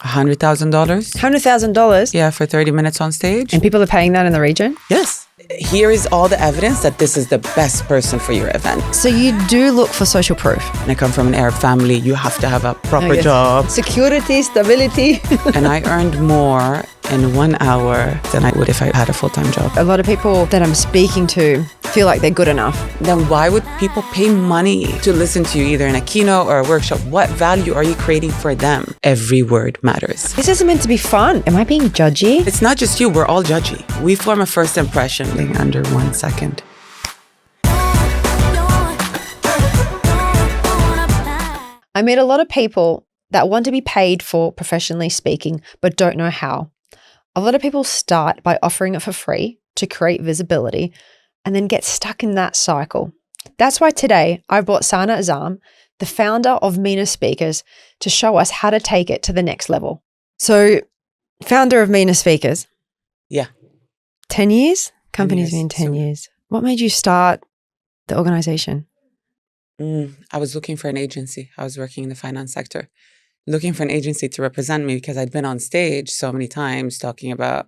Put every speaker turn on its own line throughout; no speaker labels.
$100,000.
$100,000?
Yeah, for 30 minutes on stage.
And people are paying that in the region?
Yes. Here is all the evidence that this is the best person for your event.
So you do look for social proof?
And I come from an Arab family. You have to have a proper job.
Security, stability.
And I earned more in 1 hour than I would if I had a full-time job.
A lot of people that I'm speaking to feel like they're good enough.
Then why would people pay money to listen to you either in a keynote or a workshop? What value are you creating for them? Every word matters.
This isn't meant to be fun. Am I being judgy?
It's not just you. We're all judgy. We form a first impression in under 1 second.
I meet a lot of people that want to be paid for professionally speaking, but don't know how. A lot of people start by offering it for free to create visibility and then get stuck in that cycle. That's why today I brought Saana Azzam, the founder of MENA Speakers, to show us how to take it to the next level. So, founder of MENA Speakers.
Yeah.
10 years? Company's
10 years.
been 10 years. What made you start the organization?
I was looking for an agency. I was working in the finance sector, looking for an agency to represent me because I'd been on stage so many times talking about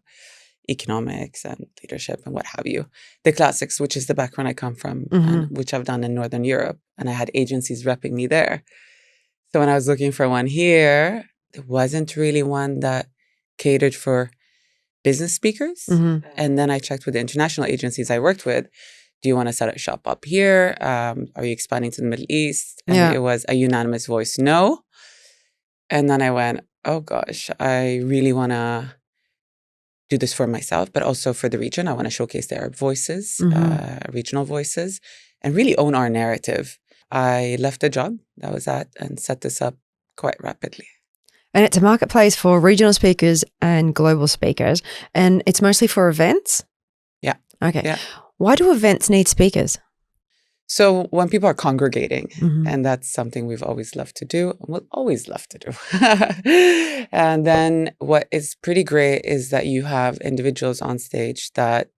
economics and leadership and what have you. The classics, which is the background I come from, and which I've done in Northern Europe. And I had agencies repping me there. So when I was looking for one here, there wasn't really one that catered for business speakers. And then I checked with the international agencies I worked with. Do you want to set a shop up here? Are you expanding to the Middle East? And it was a unanimous voice, no. And then I went, oh gosh, I really want to do this for myself, but also for the region. I want to showcase the Arab voices, regional voices, and really own our narrative. I left the job that I was at and set this up quite rapidly.
And it's a marketplace for regional speakers and global speakers, and it's mostly for events?
Yeah.
Okay.
Yeah.
Why do events need speakers?
So when people are congregating, and that's something we've always loved to do, and we'll always love to do. And then what is pretty great is that you have individuals on stage that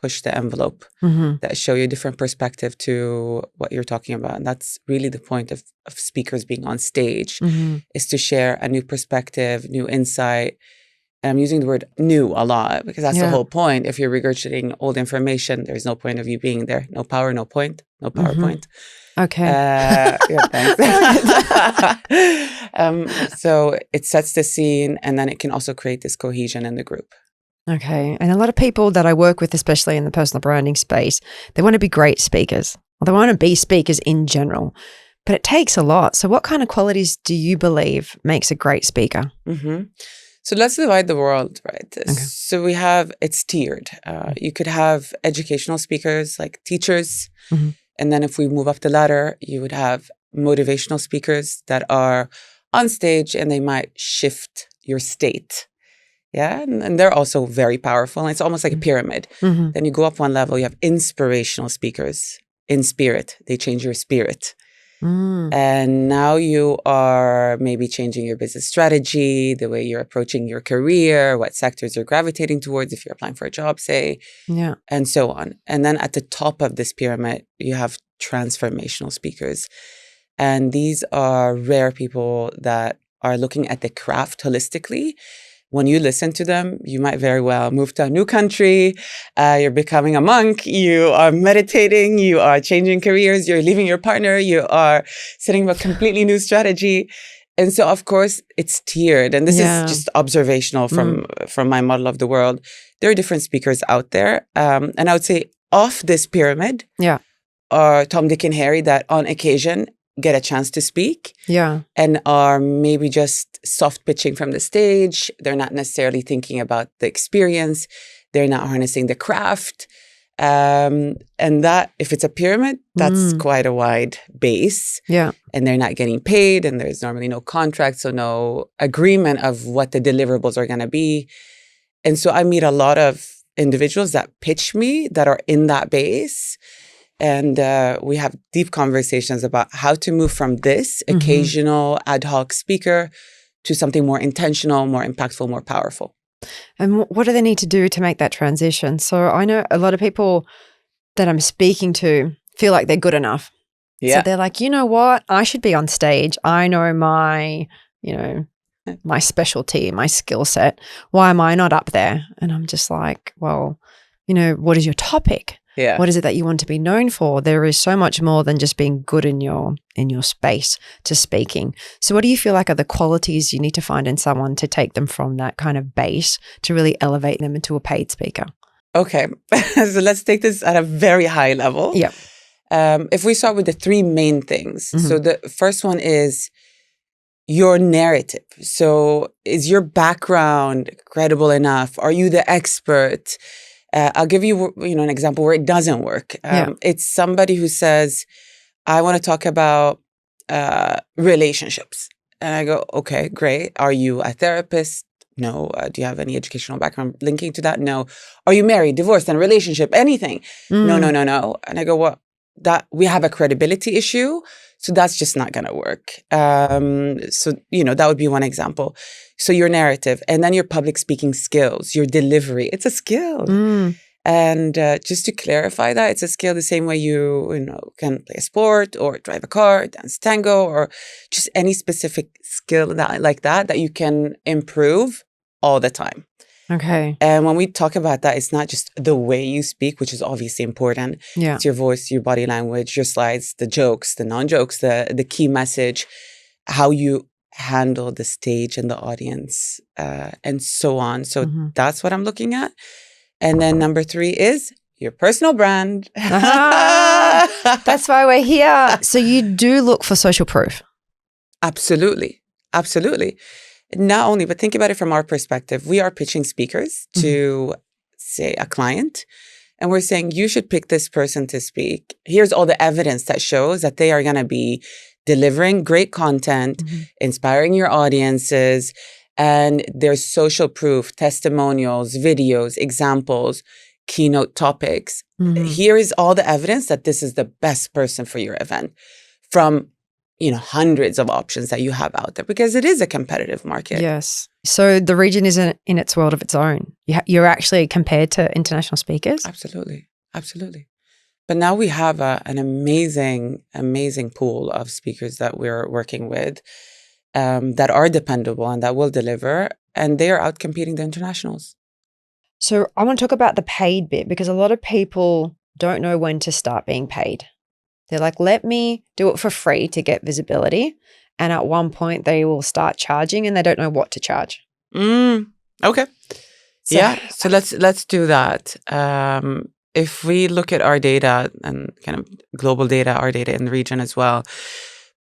push the envelope, that show you a different perspective to what you're talking about. And that's really the point of speakers being on stage, is to share a new perspective, new insight. And I'm using the word new a lot because that's the whole point. If you're regurgitating old information, there's no point of you being there. No power, no point, no PowerPoint.
Okay.
Thanks. So it sets the scene, and then it can also create this cohesion in the group.
Okay. And a lot of people that I work with, especially in the personal branding space, they want to be great speakers. Or they want to be speakers in general. But it takes a lot. So what kind of qualities do you believe makes a great speaker?
So let's divide the world, right? Okay. So it's tiered. You could have educational speakers like teachers. And then if we move up the ladder, you would have motivational speakers that are on stage and they might shift your state. Yeah. And they're also very powerful. And it's almost like a pyramid. Then you go up one level, you have inspirational speakers in spirit. They change your spirit. And now you are maybe changing your business strategy, the way you're approaching your career, what sectors you're gravitating towards if you're applying for a job, say, and so on. And then at the top of this pyramid, you have transformational speakers. And these are rare people that are looking at the craft holistically. When you listen to them, you might very well move to a new country, you're becoming a monk, you are meditating, you are changing careers, you're leaving your partner, you are setting up a completely new strategy. And so, of course, it's tiered. And this is just observational from my model of the world. There are different speakers out there. And I would say off this pyramid are Tom, Dick, and Harry that on occasion get a chance to speak and are maybe just soft pitching from the stage. They're not necessarily thinking about the experience. They're not harnessing the craft. And that, if it's a pyramid, that's quite a wide base. And they're not getting paid, and there's normally no contract, so no agreement of what the deliverables are going to be. And so I meet a lot of individuals that pitch me that are in that base. And we have deep conversations about how to move from this occasional ad hoc speaker to something more intentional, more impactful, more powerful.
And what do they need to do to make that transition? So I know a lot of people that I'm speaking to feel like they're good enough. So they're like, you know what? I should be on stage. I know my, my specialty, my skill set. Why am I not up there? And I'm just like, well, what is your topic?
Yeah.
What is it that you want to be known for? There is so much more than just being good in your space to speaking. So what do you feel like are the qualities you need to find in someone to take them from that kind of base to really elevate them into a paid speaker?
Okay. So let's take this at a very high level.
Yeah.
If we start with the three main things. So the first one is your narrative. So is your background credible enough? Are you the expert? I'll give you, an example where it doesn't work. It's somebody who says, I want to talk about relationships. And I go, okay, great. Are you a therapist? No. Do you have any educational background linking to that? No. Are you married, divorced, in a relationship? Anything? No. And I go, well, that we have a credibility issue. So that's just not going to work. So, that would be one example. So your narrative, and then your public speaking skills, your delivery, it's a skill. And just to clarify that, it's a skill the same way you can play a sport or drive a car, dance tango, or just any specific skill that you can improve all the time.
Okay.
And when we talk about that, it's not just the way you speak, which is obviously important.
Yeah.
It's your voice, your body language, your slides, the jokes, the non-jokes, the key message, how you handle the stage and the audience, and so on. So that's what I'm looking at. And then number 3 is your personal brand.
That's why we're here. So you do look for social proof.
Absolutely. Absolutely. Not only, but think about it from our perspective. We are pitching speakers to, say, a client, and we're saying, you should pick this person to speak. Here's all the evidence that shows that they are going to be delivering great content, inspiring your audiences, and there's social proof, testimonials, videos, examples, keynote topics. Here is all the evidence that this is the best person for your event from hundreds of options that you have out there, because it is a competitive market.
Yes. So the region isn't in its world of its own. You're actually compared to international speakers?
Absolutely. Absolutely. But now we have an amazing, amazing pool of speakers that we're working with that are dependable and that will deliver, and they are out competing the internationals.
So I want to talk about the paid bit, because a lot of people don't know when to start being paid. They're like, let me do it for free to get visibility. And at one point they will start charging and they don't know what to charge.
Okay. So let's do that. If we look at our data and kind of global data, our data in the region as well,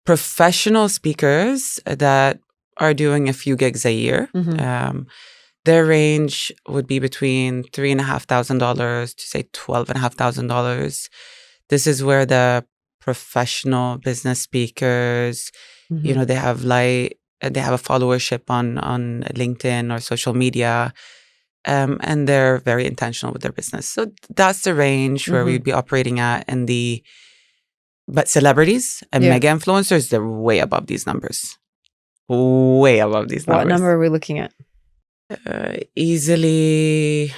professional speakers that are doing a few gigs a year, their range would be between $3,500 to say $12,500. This is where the professional business speakers, they have a followership on LinkedIn or social media, and they're very intentional with their business. So that's the range where we'd be operating at. But celebrities and mega influencers, they're way above these numbers. Way above these numbers.
What number are we looking at?
Easily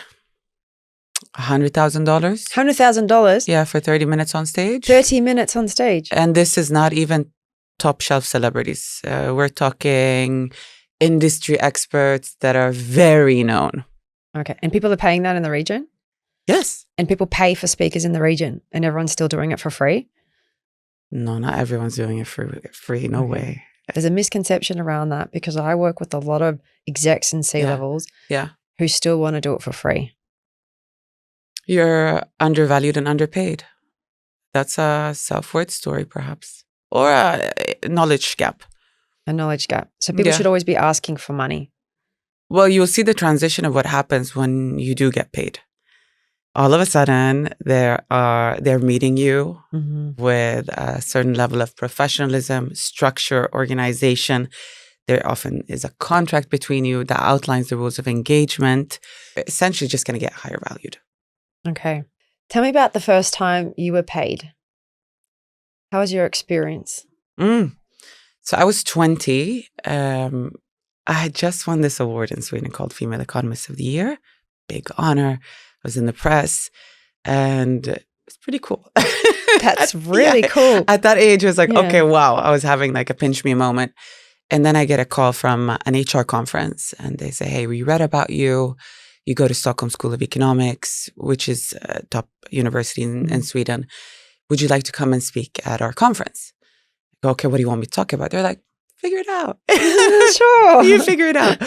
$100,000.
$100,000?
Yeah, for 30 minutes on stage.
30 minutes on stage.
And this is not even top shelf celebrities. We're talking industry experts that are very known.
Okay. And people are paying that in the region?
Yes.
And people pay for speakers in the region and everyone's still doing it for free?
No, not everyone's doing it for free. No way.
There's a misconception around that, because I work with a lot of execs in C-levels who still want to do it for free.
You're undervalued and underpaid. That's a self-worth story, perhaps, or a knowledge gap.
A knowledge gap. So people should always be asking for money.
Well, you'll see the transition of what happens when you do get paid. All of a sudden, they're meeting you with a certain level of professionalism, structure, organization. There often is a contract between you that outlines the rules of engagement. Essentially, just going to get higher valued.
Okay. Tell me about the first time you were paid. How was your experience?
So I was 20. I had just won this award in Sweden called Female Economist of the Year. Big honor. I was in the press, and it was pretty cool.
That's really cool.
At that age, it was like, okay, wow. I was having like a pinch me moment. And then I get a call from an HR conference and they say, hey, we read about you. You go to Stockholm School of Economics, which is a top university in Sweden. Would you like to come and speak at our conference? I go, okay, what do you want me to talk about? They're like, figure it out.
Sure.
You figure it out.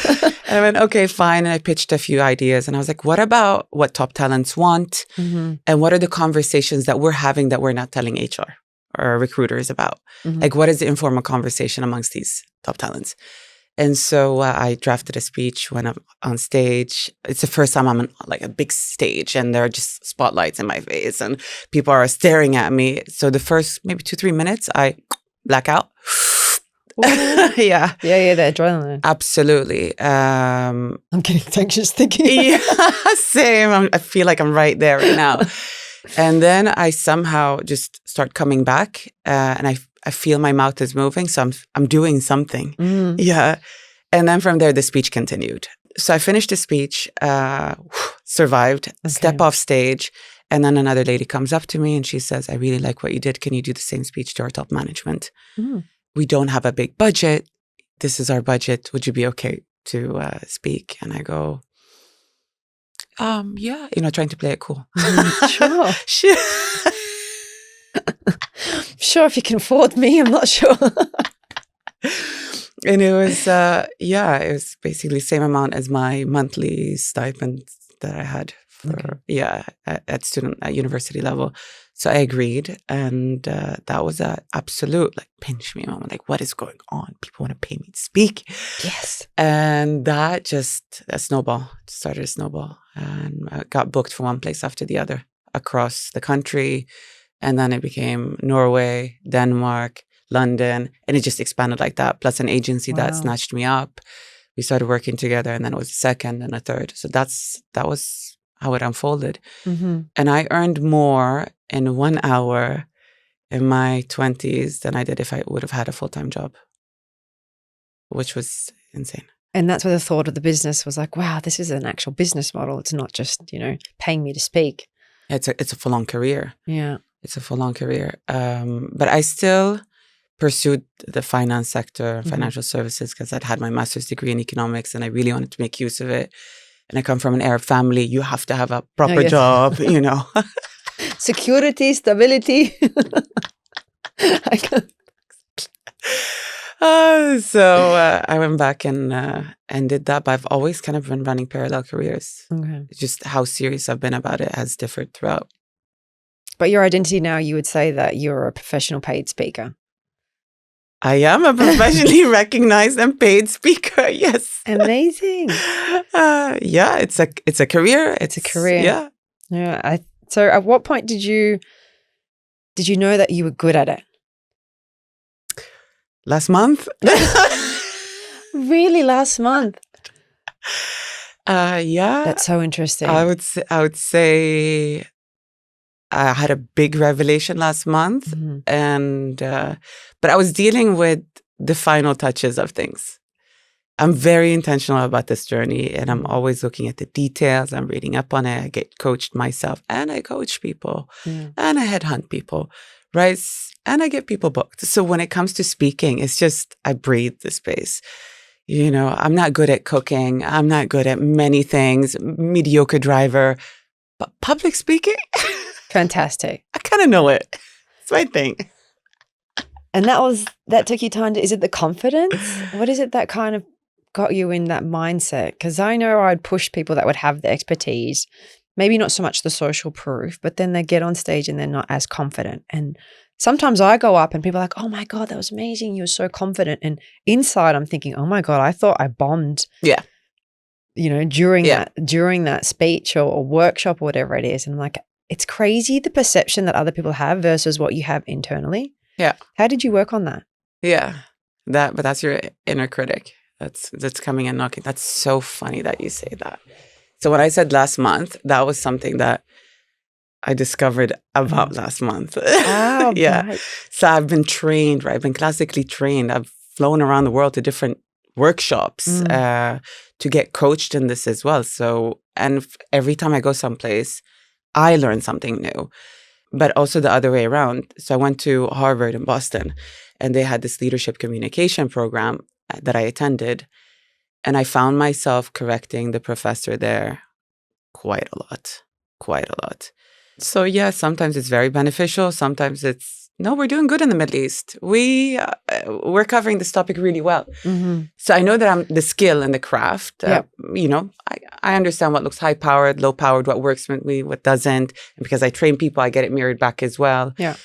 And I went, okay, fine. And I pitched a few ideas. And I was like, what about what top talents want? And what are the conversations that we're having that we're not telling HR or recruiters about? Like, what is the informal conversation amongst these top talents? And so I drafted a speech, went up on stage. It's the first time I'm on like a big stage and there are just spotlights in my face and people are staring at me. So the first maybe 2-3 minutes, I black out. Yeah,
the adrenaline.
Absolutely.
I'm getting anxious thinking.
Yeah, same. I feel like I'm right there right now. And then I somehow just start coming back and I feel my mouth is moving. So I'm doing something. Yeah. And then from there, the speech continued. So I finished the speech, survived, step off stage. And then another lady comes up to me and she says, I really like what you did. Can you do the same speech to our top management? We don't have a big budget. This is our budget. Would you be okay to speak? And I go, yeah, trying to play it cool.
Sure. Sure, if you can afford me, I'm not sure.
And it was, it was basically the same amount as my monthly stipend that I had for, at university level. So I agreed. And that was an absolute pinch me moment. Like, what is going on? People want to pay me to speak.
Yes.
And that just, started a snowball. And I got booked from one place after the other across the country. And then it became Norway, Denmark, London, and it just expanded like that. Plus an agency that snatched me up. We started working together, and then it was a second and a third. So that was how it unfolded. And I earned more in 1 hour in my 20s than I did if I would have had a full-time job, which was insane.
And that's where the thought of the business was like, wow, this is an actual business model. It's not just, paying me to speak.
It's a full-on career.
Yeah.
It's a full-on career. But I still pursued the finance sector, financial services, because I'd had my master's degree in economics and I really wanted to make use of it. And I come from an Arab family. You have to have a proper job,
Security, stability.
So I went back and did that. But I've always kind of been running parallel careers. Okay. Just how serious I've been about it has differed throughout.
But your identity now, you would say that you're a professional paid speaker.
I am a professionally recognized and paid speaker. Yes.
Amazing.
Yeah, it's a career.
It's a career.
Yeah.
Yeah. So at what point did you know that you were good at it?
Last month.
Really, last month?
Yeah.
That's so interesting.
I would say I had a big revelation last month, and but I was dealing with the final touches of things. I'm very intentional about this journey, and I'm always looking at the details. I'm reading up on it. I get coached myself, and I coach people, and I headhunt people, right? And I get people booked. So when it comes to speaking, it's just I breathe the space. I'm not good at cooking. I'm not good at many things. Mediocre driver, but public speaking.
Fantastic.
I kind of know it. It's my thing.
And that took you time to, is it the confidence? What is it that kind of got you in that mindset? Because I know I'd push people that would have the expertise, maybe not so much the social proof, but then they get on stage and they're not as confident. And sometimes I go up and people are like, oh my God, that was amazing. You were so confident. And inside I'm thinking, oh my God, I thought I bombed.
Yeah.
During that speech or workshop or whatever it is. And I'm like, it's crazy the perception that other people have versus what you have internally.
Yeah.
How did you work on that?
Yeah. But that's your inner critic. That's coming and knocking. That's so funny that you say that. So when I said last month, that was something that I discovered about last month.
Oh,
yeah.
Right.
So I've been trained, right? I've been classically trained. I've flown around the world to different workshops to get coached in this as well. So, and every time I go someplace, I learn something new, but also the other way around. So I went to Harvard in Boston and they had this leadership communication program. that I attended. And I found myself correcting the professor there quite a lot. So yeah, sometimes it's very beneficial. Sometimes it's, no, we're doing good in the Middle East. We're covering this topic really well.
Mm-hmm.
So I know that I'm the skill and the craft. You know, I understand what looks high powered, low powered, what works with me, what doesn't. And because I train people, I get it mirrored back as well.
Yeah.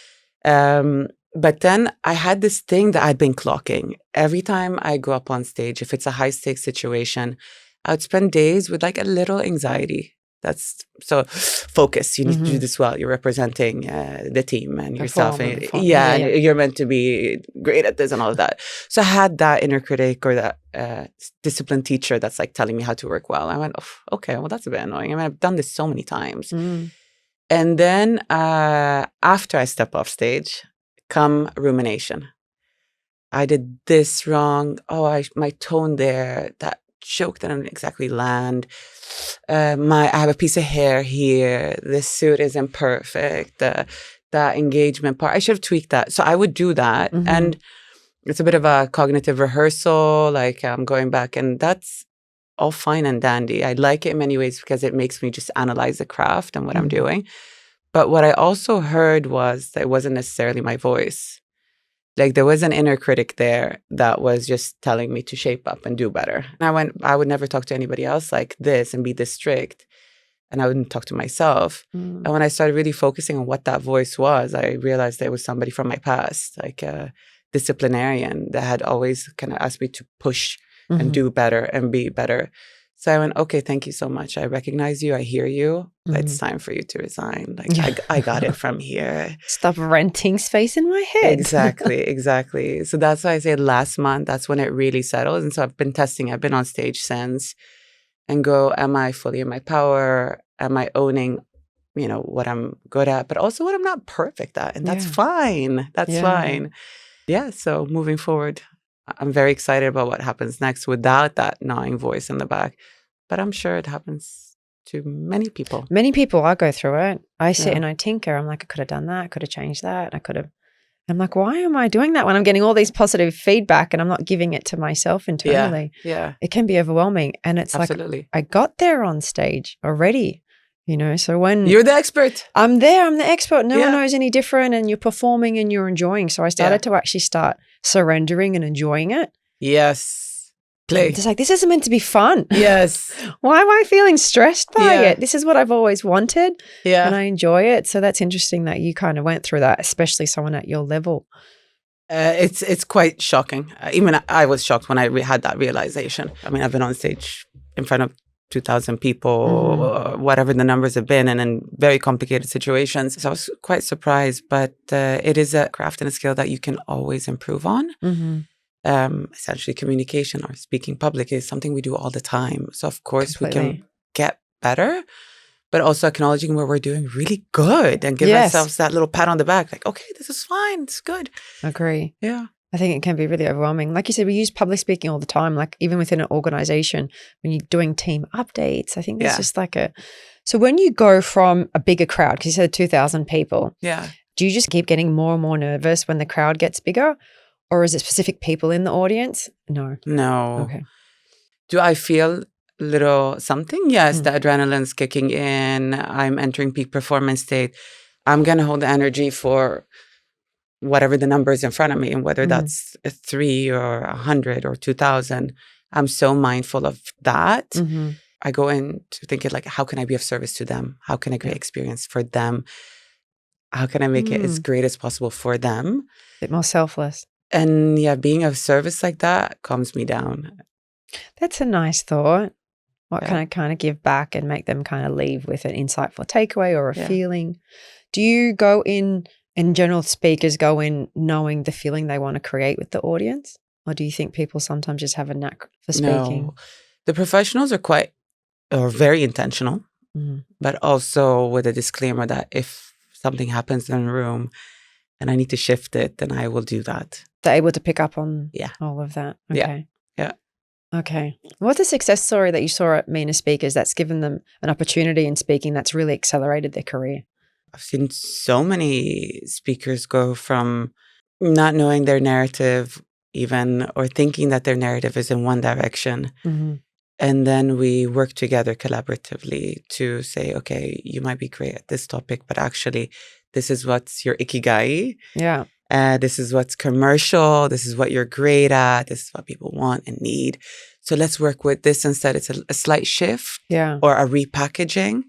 But then I had this thing that I'd been clocking. Every time I go up on stage, if it's a high stakes situation, I would spend days with like a little anxiety. That's so focus. You need to do this well. You're representing the team and yourself. And, and you're meant to be great at this and all of that. So I had that inner critic or that discipline teacher that's like telling me how to work well. I went, oh, okay, well, that's a bit annoying. I mean, I've done this so many times. And then after I step off stage, come rumination. I did this wrong. Oh, my tone there, that joke that I didn't exactly land. I have a piece of hair here. This suit isn't perfect. That engagement part, I should have tweaked that. So I would do that. And it's a bit of a cognitive rehearsal, like I'm going back, and that's all fine and dandy. I like it in many ways because it makes me just analyze the craft and what I'm doing. But what I also heard was that it wasn't necessarily my voice. Like there was an inner critic there that was just telling me to shape up and do better. And I would never talk to anybody else like this and be this strict. And I wouldn't talk to myself. And when I started really focusing on what that voice was, I realized that it was somebody from my past, like a disciplinarian that had always kind of asked me to push and do better and be better. So I went, okay, thank you so much. I recognize you. I hear you. It's time for you to resign. Like I got it from here.
Stop renting space in my head.
Exactly. So that's why I say last month, that's when it really settled. And so I've been testing. I've been on stage since and go, am I fully in my power? Am I owning, you know, what I'm good at, but also what I'm not perfect at? And that's fine. That's fine. Yeah. So moving forward, I'm very excited about what happens next without that gnawing voice in the back. But I'm sure it happens to many people.
Many people, I go through it. I sit and I tinker. I'm like, I could have done that. I could have changed that. I'm like, why am I doing that when I'm getting all these positive feedback and I'm not giving it to myself internally?
Yeah.
It can be overwhelming. And it's like, I got there on stage already, you know, so when
you're the expert,
I'm there, I'm the expert. No one knows any different and you're performing and you're enjoying. So I started to actually start surrendering and enjoying it.
Yes. Play.
It's like, this isn't meant to be fun.
Yes.
Why am I feeling stressed by it? This is what I've always wanted.
Yeah.
And I enjoy it. So that's interesting that you kind of went through that, especially someone at your level.
It's quite shocking. Even I was shocked when I had that realization. I mean, I've been on stage in front of 2,000 people, whatever the numbers have been, and in very complicated situations. So I was quite surprised, but it is a craft and a skill that you can always improve on. Essentially, communication or speaking public is something we do all the time. So of course we can get better, but also acknowledging where we're doing really good and give ourselves that little pat on the back. Like, okay, this is fine. It's good.
Agree.
Yeah.
I think it can be really overwhelming. Like you said, we use public speaking all the time, like even within an organization, when you're doing team updates, I think there's just like so when you go from a bigger crowd, because you said 2,000 people, do you just keep getting more and more nervous when the crowd gets bigger? Or is it specific people in the audience? No. Okay.
Do I feel little something? Yes, the adrenaline's kicking in. I'm entering peak performance state. I'm going to hold the energy for whatever the number is in front of me, and whether that's 3 or 100 or 2,000, I'm so mindful of that. I go in to thinking like, how can I be of service to them? How can I create experience for them? How can I make it as great as possible for them?
A bit more selfless.
And being of service like that calms me down.
That's a nice thought. What can I kind of give back and make them kind of leave with an insightful takeaway or a feeling? Do you go in, and general speakers go in knowing the feeling they want to create with the audience? Or do you think people sometimes just have a knack for speaking?
No. The professionals are very intentional, but also with a disclaimer that if something happens in a room and I need to shift it, then I will do that.
They're able to pick up on all of that. Okay.
Yeah.
Okay. What's a success story that you saw at MENA Speakers that's given them an opportunity in speaking that's really accelerated their career?
I've seen so many speakers go from not knowing their narrative even, or thinking that their narrative is in one direction.
Mm-hmm.
And then we work together collaboratively to say, okay, you might be great at this topic, but actually this is what's your ikigai.
Yeah.
This is what's commercial. This is what you're great at. This is what people want and need. So let's work with this instead. It's a slight shift or a repackaging.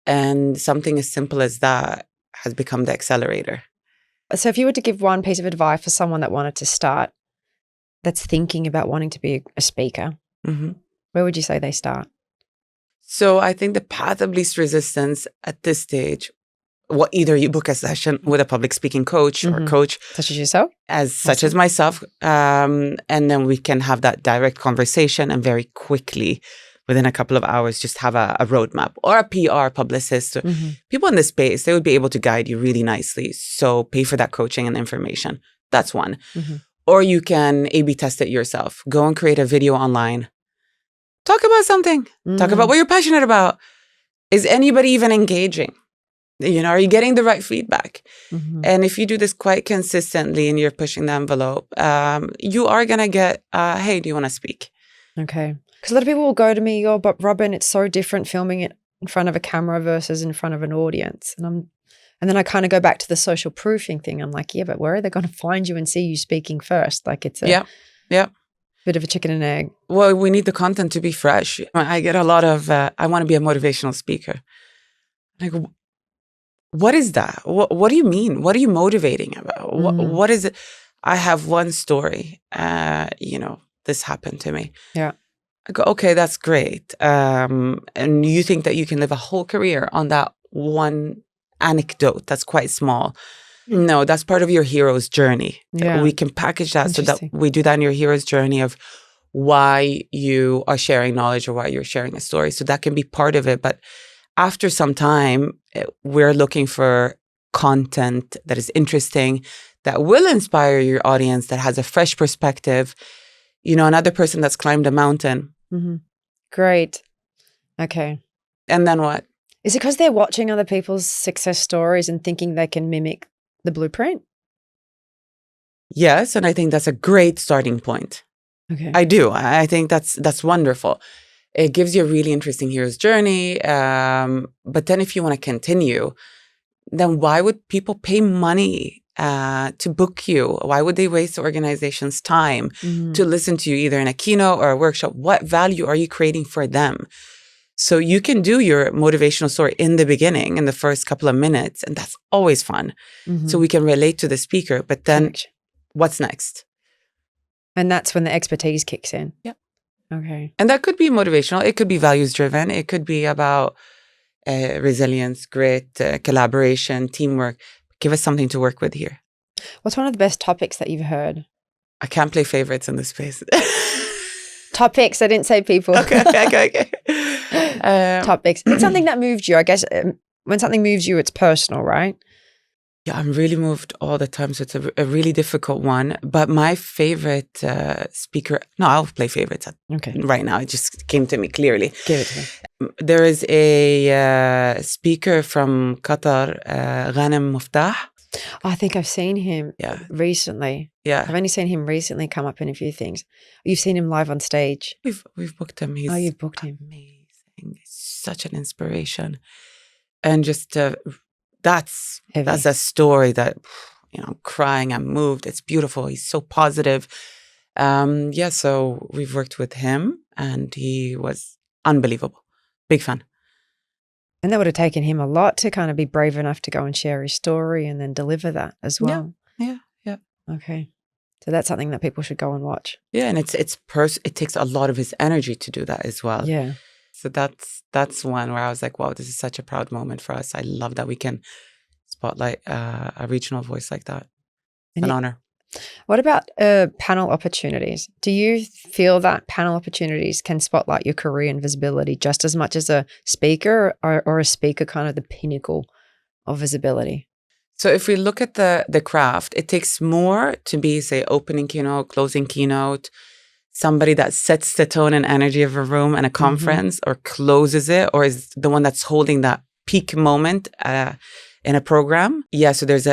And something as simple as that has become the accelerator.
So if you were to give one piece of advice for someone that wanted to start, that's thinking about wanting to be a speaker, where would you say they start?
So I think the path of least resistance at this stage, either you book a session with a public speaking coach or coach.
Such as yourself?
Such as myself. And then we can have that direct conversation and very quickly, within a couple of hours, just have a roadmap, or a PR publicist. People in this space, they would be able to guide you really nicely. So pay for that coaching and information. That's one. Or you can A/B test it yourself. Go and create a video online. Talk about something. Talk about what you're passionate about. Is anybody even engaging? Are you getting the right feedback? And if you do this quite consistently and you're pushing the envelope, you are going to get, hey, do you want to speak?
Okay. Because a lot of people will go to me, but Robin, it's so different filming it in front of a camera versus in front of an audience. And then I kind of go back to the social proofing thing. I'm like, yeah, but where are they going to find you and see you speaking first? Like it's a bit of a chicken and egg.
Well, we need the content to be fresh. I get a lot of, I want to be a motivational speaker. Like, what is that? What do you mean? What are you motivating about? What is it? I have one story, this happened to me.
Yeah.
I go, okay, that's great. And you think that you can live a whole career on that one anecdote that's quite small. No, that's part of your hero's journey.
Yeah.
We can package that so that we do that in your hero's journey of why you are sharing knowledge or why you're sharing a story. So that can be part of it. But after some time, we're looking for content that is interesting, that will inspire your audience, that has a fresh perspective. Another person that's climbed a mountain.
Great. Okay.
And then what?
Is it because they're watching other people's success stories and thinking they can mimic the blueprint?
Yes, and I think that's a great starting point.
Okay.
I do. I think that's wonderful. It gives you a really interesting hero's journey. But then if you want to continue, then why would people pay money to book you? Why would they waste the organization's time to listen to you either in a keynote or a workshop? What value are you creating for them? So you can do your motivational story in the beginning, in the first couple of minutes, and that's always fun. So we can relate to the speaker, but then what's next?
And that's when the expertise kicks in.
Yeah.
Okay.
And that could be motivational. It could be values driven. It could be about resilience, grit, collaboration, teamwork. Give us something to work with here.
What's one of the best topics that you've heard?
I can't play favorites in this space.
Topics. I didn't say people.
Okay.
Topics. It's something that moved you. I guess when something moves you, it's personal, right?
Yeah, I'm really moved all the time. So it's a really difficult one. But my favorite speaker, I'll play favorites right now. It just came to me clearly.
Give it to me.
There is a speaker from Qatar, Ghanem Muftah.
I think I've seen him recently.
Yeah.
I've only seen him recently come up in a few things. You've seen him live on stage.
We've booked him.
You've booked him.
Amazing. He's such an inspiration. And just that's a story that, I'm crying, I'm moved. It's beautiful. He's so positive. So we've worked with him and he was unbelievable. Big fan.
And that would have taken him a lot to kind of be brave enough to go and share his story and then deliver that as well.
Yeah.
Okay. So that's something that people should go and watch.
Yeah, and it takes a lot of his energy to do that as well.
Yeah.
So that's one where I was like, wow, this is such a proud moment for us. I love that we can spotlight a regional voice like that. It's an honor.
What about panel opportunities? Do you feel that panel opportunities can spotlight your career and visibility just as much as a speaker, or a speaker kind of the pinnacle of visibility?
So if we look at the craft, it takes more to be, say, opening keynote, closing keynote, somebody that sets the tone and energy of a room and a conference, or closes it, or is the one that's holding that peak moment In a program, so there's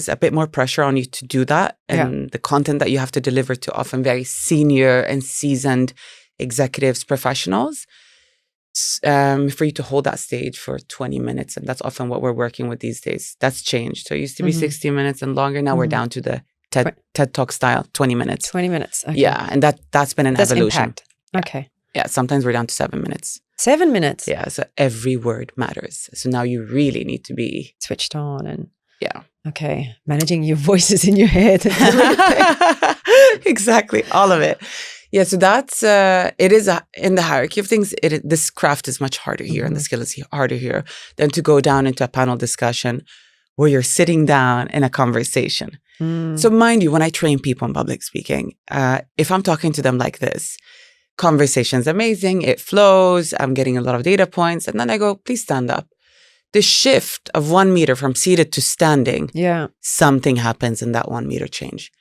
a bit more pressure on you to do that. And the content that you have to deliver to often very senior and seasoned executives, professionals, for you to hold that stage for 20 minutes. And that's often what we're working with these days. That's changed. So it used to be 60 minutes and longer. Now we're down to the TED Talk style, 20 minutes.
20 minutes. Okay.
Yeah. And that's been an evolution.
Impact. Okay.
Yeah. Sometimes we're down to 7 minutes.
7 minutes?
Yeah. So every word matters. So now you really need to be
switched on and
okay.
Managing your voices in your head.
Exactly. All of it. Yeah, so that's, it is in the hierarchy of things, this craft is much harder here and the skill is harder here than to go down into a panel discussion where you're sitting down in a conversation. So mind you, when I train people in public speaking, if I'm talking to them like this, conversation's amazing, it flows, I'm getting a lot of data points, and then I go, please stand up. The shift of 1 meter from seated to standing, something happens in that 1 meter change.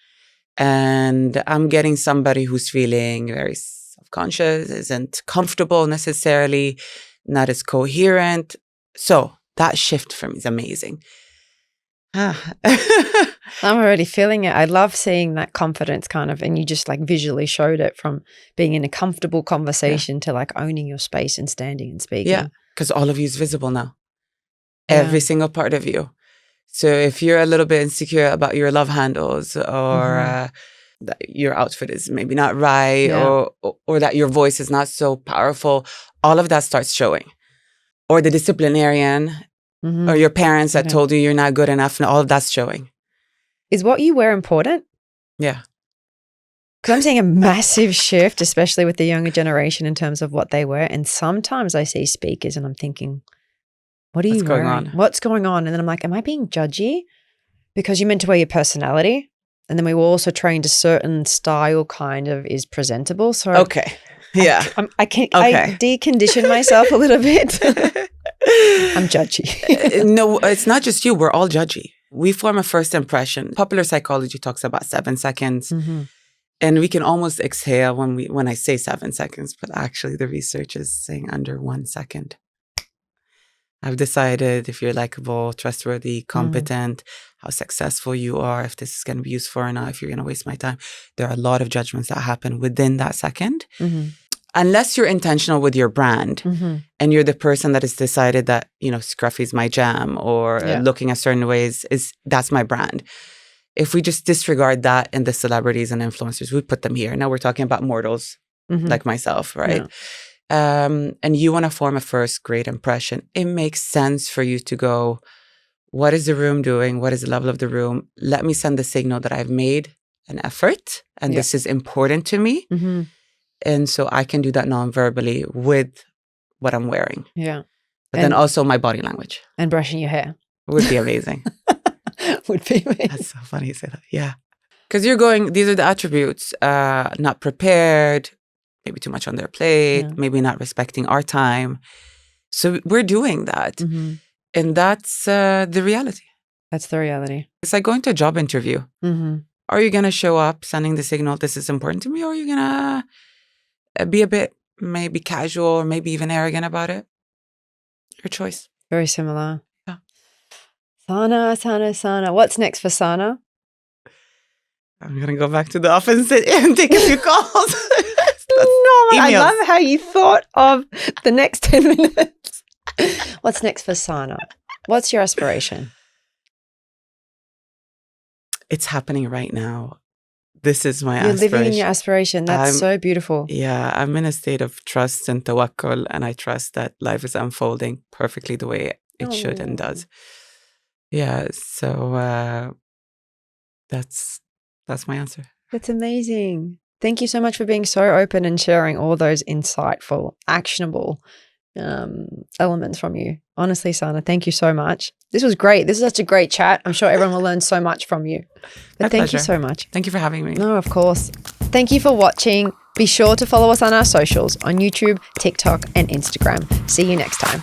And I'm getting somebody who's feeling very self-conscious, isn't comfortable necessarily, not as coherent. So that shift for me is amazing.
I'm already feeling it. I love seeing that confidence kind of, and you just like visually showed it from being in a comfortable conversation to like owning your space and standing and speaking.
Yeah, because all of you is visible now. Every single part of you. So if you're a little bit insecure about your love handles or that your outfit is maybe not right or that your voice is not so powerful, all of that starts showing. Or the disciplinarian or your parents that told you you're not good enough, and all of that's showing.
Is what you wear important?
Yeah.
Because I'm seeing a massive shift, especially with the younger generation in terms of what they wear. And sometimes I see speakers and I'm thinking, what are you wearing? What's going on? And then I'm like, am I being judgy? Because you're meant to wear your personality. And then we were also trained a certain style kind of is presentable. So
okay. Yeah.
I decondition myself a little bit. I'm judgy.
No, it's not just you. We're all judgy. We form a first impression. Popular psychology talks about 7 seconds. And we can almost exhale when I say 7 seconds, but actually the research is saying under 1 second. I've decided if you're likable, trustworthy, competent, how successful you are, if this is going to be useful or not, if you're going to waste my time. There are a lot of judgments that happen within that second. Unless you're intentional with your brand and you're the person that has decided that, scruffy's my jam or looking a certain ways, that's my brand. If we just disregard that and the celebrities and influencers, we put them here. Now we're talking about mortals like myself, right? And you want to form a first great impression. It makes sense for you to go, what is the room doing? What is the level of the room? Let me send the signal that I've made an effort and this is important to me. And so I can do that non-verbally with what I'm wearing.
Yeah.
But then also my body language.
And brushing your hair.
Would be amazing.
Would be amazing.
That's so funny you say that. Yeah. Because you're going, these are the attributes, not prepared, maybe too much on their plate, maybe not respecting our time. So we're doing that. And that's the reality.
That's the reality.
It's like going to a job interview. Are you going to show up sending the signal, this is important to me? Or are you going to be a bit maybe casual or maybe even arrogant about it? Your choice.
Very similar.
Yeah.
Saana. What's next for Saana?
I'm going to go back to the office and take a few calls.
I love how you thought of the next 10 minutes. What's next for Saana? What's your aspiration?
It's happening right now. This is my
You're
aspiration.
living in your aspiration. That's so beautiful.
Yeah, I'm in a state of trust and tawakkul, and I trust that life is unfolding perfectly the way it should and does. Yeah, so that's my answer.
That's amazing. Thank you so much for being so open and sharing all those insightful, actionable elements from you. Honestly, Saana, thank you so much. This was great. This is such a great chat. I'm sure everyone will learn so much from you. But thank you so much.
Thank you for having me.
No, of course. Thank you for watching. Be sure to follow us on our socials on YouTube, TikTok, and Instagram. See you next time.